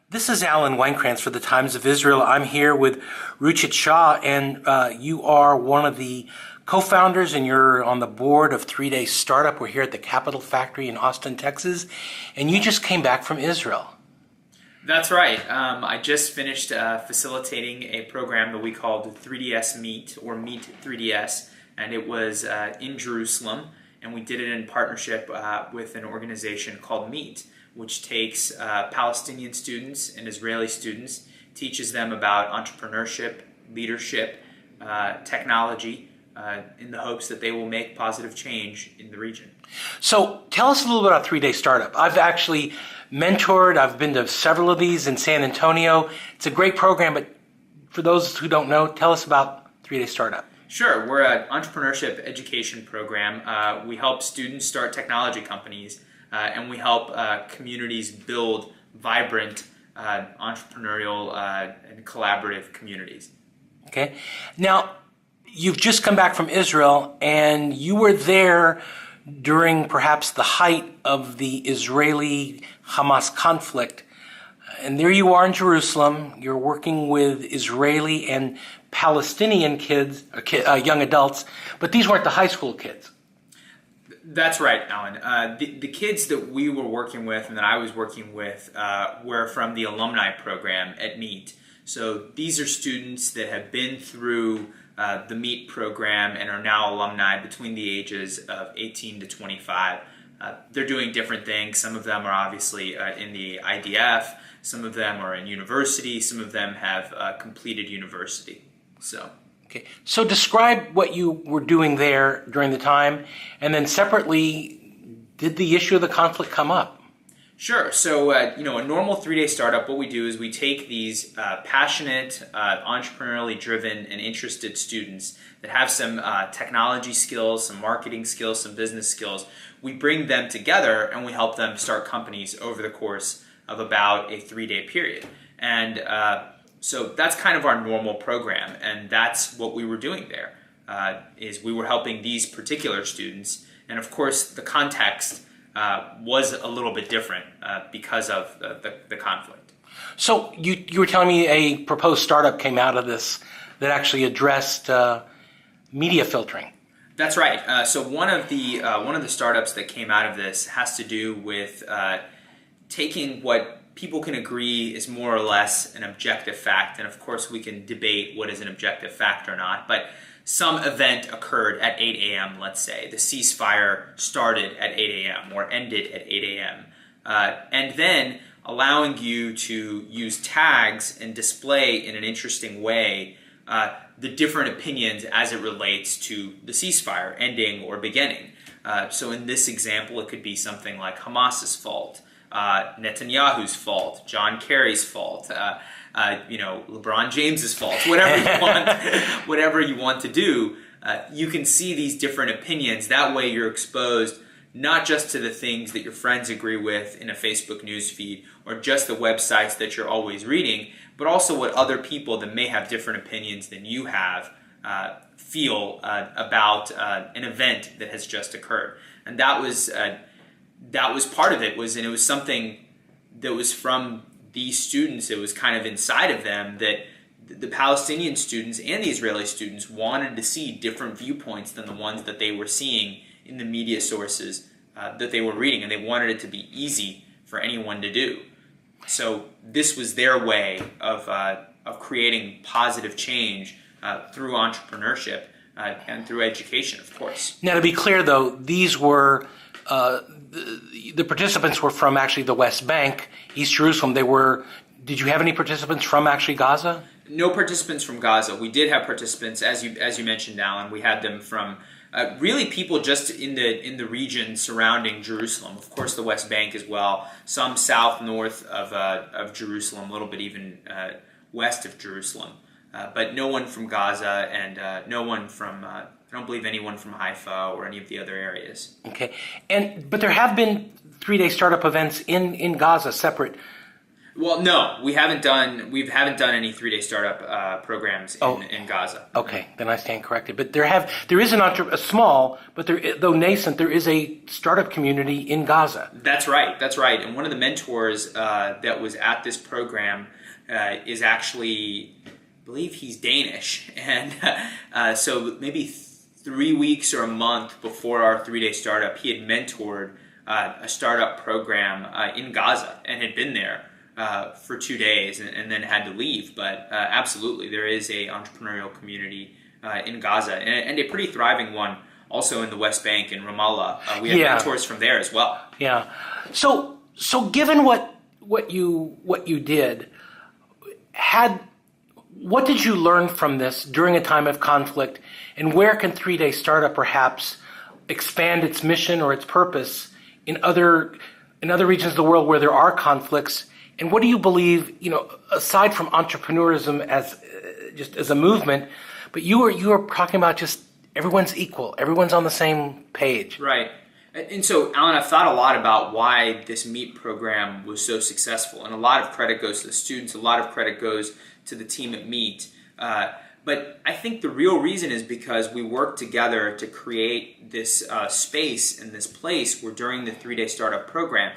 This is Alan Weinkrantz for the Times of Israel. I'm here with Ruchit Shah, and you are one of the co-founders, and you're on the board of 3 Day Startup. We're here at the Capital Factory in Austin, Texas, and you just came back from Israel. That's right. I just finished facilitating a program that we called 3DS Meet, or Meet 3DS, and it was in Jerusalem, and we did it in partnership with an organization called Meet, which takes Palestinian students and Israeli students, teaches them about entrepreneurship, leadership, technology, in the hopes that they will make positive change in the region. So tell us a little bit about 3 Day Startup. I've actually mentored, I've been to several of these in San Antonio. It's a great program, but for those who don't know, tell us about 3 Day Startup. Sure, we're an entrepreneurship education program. We help students start technology companies, and we help communities build vibrant entrepreneurial and collaborative communities. Okay. Now, you've just come back from Israel, and you were there during perhaps the height of the Israeli-Hamas conflict. And there you are in Jerusalem. You're working with Israeli and Palestinian kids, young adults, but these weren't the high school kids. That's right, Alan. The kids that we were working with and that I was working with were from the alumni program at Meet. So these are students that have been through the Meet program and are now alumni between the ages of 18 to 25. They're doing different things. Some of them are obviously in the IDF. Some of them are in university. Some of them have completed university. Okay, so describe what you were doing there during the time, and then separately, did the issue of the conflict come up? Sure. So, a normal 3 Day Startup, what we do is we take these passionate, entrepreneurially driven, and interested students that have some technology skills, some marketing skills, some business skills. We bring them together and we help them start companies over the course of about a 3-day period. And so that's kind of our normal program, and that's what we were doing there, is we were helping these particular students. And of course, the context was a little bit different because of the conflict. So you were telling me a proposed startup came out of this that actually addressed media filtering. That's right. So one of the startups that came out of this has to do with taking what people can agree is more or less an objective fact, and of course we can debate what is an objective fact or not, but some event occurred at 8 a.m., let's say. The ceasefire started at 8 a.m. or ended at 8 a.m. And then allowing you to use tags and display in an interesting way the different opinions as it relates to the ceasefire ending or beginning. So in this example, it could be something like Hamas's fault, Netanyahu's fault, John Kerry's fault, LeBron James's fault, whatever you want to do. You can see these different opinions. That way you're exposed not just to the things that your friends agree with in a Facebook news feed or just the websites that you're always reading, but also what other people that may have different opinions than you have feel about an event that has just occurred. And that was part of it, and it was something that was from these students. It was kind of inside of them that the Palestinian students and the Israeli students wanted to see different viewpoints than the ones that they were seeing in the media sources that they were reading, and they wanted it to be easy for anyone to do. So this was their way of creating positive change through entrepreneurship and through education, of course. Now, to be clear, though, these were the participants were from actually the West Bank, East Jerusalem. Did you have any participants from actually Gaza? No participants from Gaza. We did have participants, as you mentioned, Alan. We had them from really people just in the region surrounding Jerusalem. Of course, the West Bank as well. Some south, north of Jerusalem, a little bit even west of Jerusalem. But no one from Gaza, and no one from I don't believe anyone from Haifa or any of the other areas. Okay, but there have been 3 Day Startup events in Gaza, separate. Well, no, we haven't done any 3-day startup programs in Gaza. Okay, then I stand corrected. But there is a small, but though nascent, there is a startup community in Gaza. That's right. And one of the mentors that was at this program is actually, I believe he's Danish, and so maybe 3 weeks or a month before our 3-day startup, he had mentored a startup program in Gaza and had been there for 2 days and then had to leave. But absolutely, there is a entrepreneurial community in Gaza and a pretty thriving one also in the West Bank in Ramallah. We have mentors from there as well. Yeah. So given what you did, what did you learn from this during a time of conflict, and where can 3-day startup perhaps expand its mission or its purpose in other regions of the world where there are conflicts? And what do you believe, aside from entrepreneurism as a movement, but you were talking about just everyone's equal, everyone's on the same page. Right. And so, Alan, I've thought a lot about why this MEET program was so successful. And a lot of credit goes to the students, a lot of credit goes to the team at MEET. But I think the real reason is because we worked together to create this space and this place where during the 3-day startup program,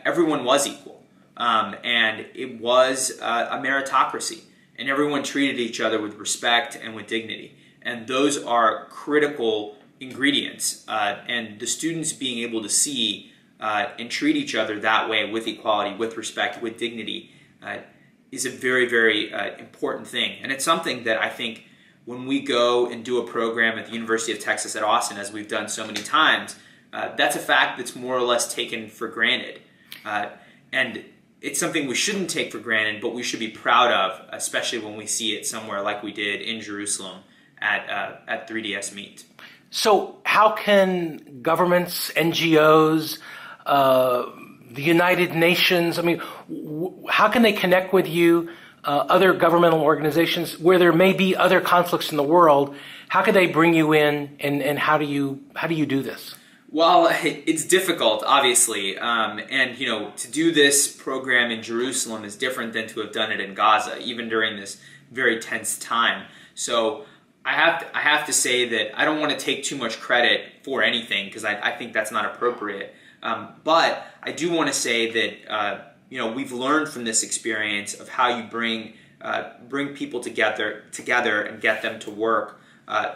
everyone was equal. And it was a meritocracy. And everyone treated each other with respect and with dignity. And those are critical ingredients. And the students being able to see and treat each other that way with equality, with respect, with dignity is a very, very important thing. And it's something that I think when we go and do a program at the University of Texas at Austin, as we've done so many times, that's a fact that's more or less taken for granted. And it's something we shouldn't take for granted, but we should be proud of, especially when we see it somewhere like we did in Jerusalem at 3DS MEET. So how can governments, NGOs, the United Nations, how can they connect with you, other governmental organizations, where there may be other conflicts in the world? How can they bring you in, and how do you do this? Well, it's difficult, obviously, and to do this program in Jerusalem is different than to have done it in Gaza, even during this very tense time. So I have to say that I don't want to take too much credit for anything because I think that's not appropriate. But I do want to say that we've learned from this experience of how you bring people together and get them to work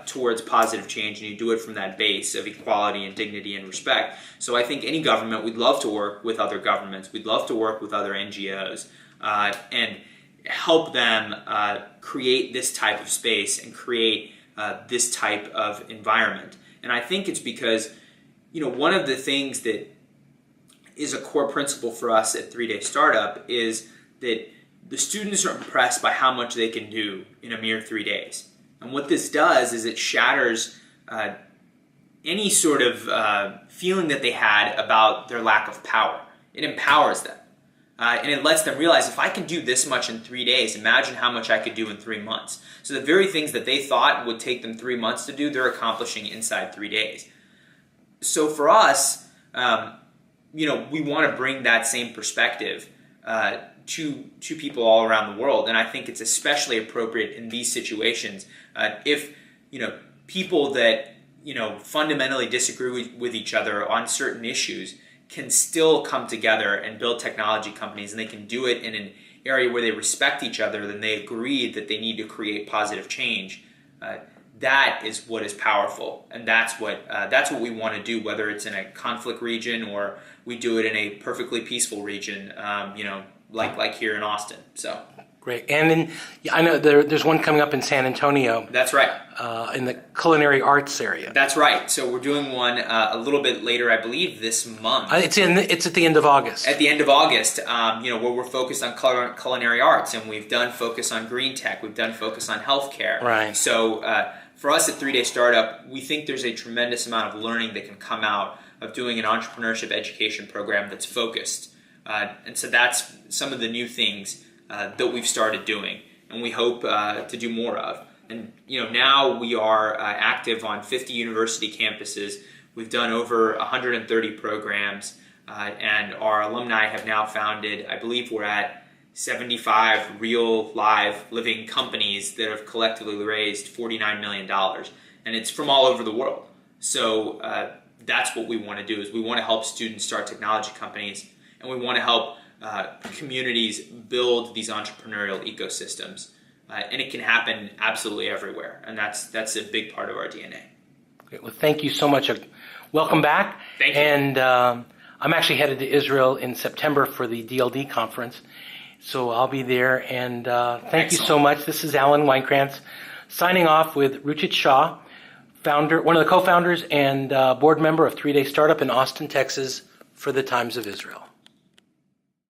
towards positive change, and you do it from that base of equality and dignity and respect. So I think any government, we'd love to work with other governments, we'd love to work with other NGOs, and help them create this type of space and create this type of environment. And I think it's because, one of the things that is a core principle for us at 3-day Startup is that the students are impressed by how much they can do in a mere 3 days. And what this does is it shatters any sort of feeling that they had about their lack of power. It empowers them. And it lets them realize, if I can do this much in 3 days, imagine how much I could do in 3 months. So the very things that they thought would take them 3 months to do, they're accomplishing inside 3 days. So for us, we want to bring that same perspective to people all around the world. And I think it's especially appropriate in these situations. If people that fundamentally disagree with each other on certain issues can still come together and build technology companies, and they can do it in an area where they respect each other, then they agree that they need to create positive change. That is what is powerful, and that's what we want to do, whether it's in a conflict region or we do it in a perfectly peaceful region, like here in Austin. So great. And I know there's one coming up in San Antonio. That's right. In the culinary arts area. That's right. So we're doing one a little bit later, I believe, this month. It's at the end of August. At the end of August, where we're focused on culinary arts, and we've done focus on green tech, we've done focus on healthcare. Right. So for us at 3-day Startup, we think there's a tremendous amount of learning that can come out of doing an entrepreneurship education program that's focused. And so that's some of the new things that we've started doing, and we hope to do more of. And now we are active on 50 university campuses. We've done over 130 programs, and our alumni have now founded, I believe we're at 75 real, live, living companies that have collectively raised $49 million. And it's from all over the world. So that's what we want to do, is we want to help students start technology companies, and we want to help communities build these entrepreneurial ecosystems. And it can happen absolutely everywhere. And that's a big part of our DNA. Great. Well, thank you so much. Welcome back. Thank you. And I'm actually headed to Israel in September for the DLD conference. So I'll be there. And thank you so much. This is Alan Weinkrantz signing off with Ruchit Shah, one of the co-founders and board member of 3 Day Startup in Austin, Texas, for the Times of Israel.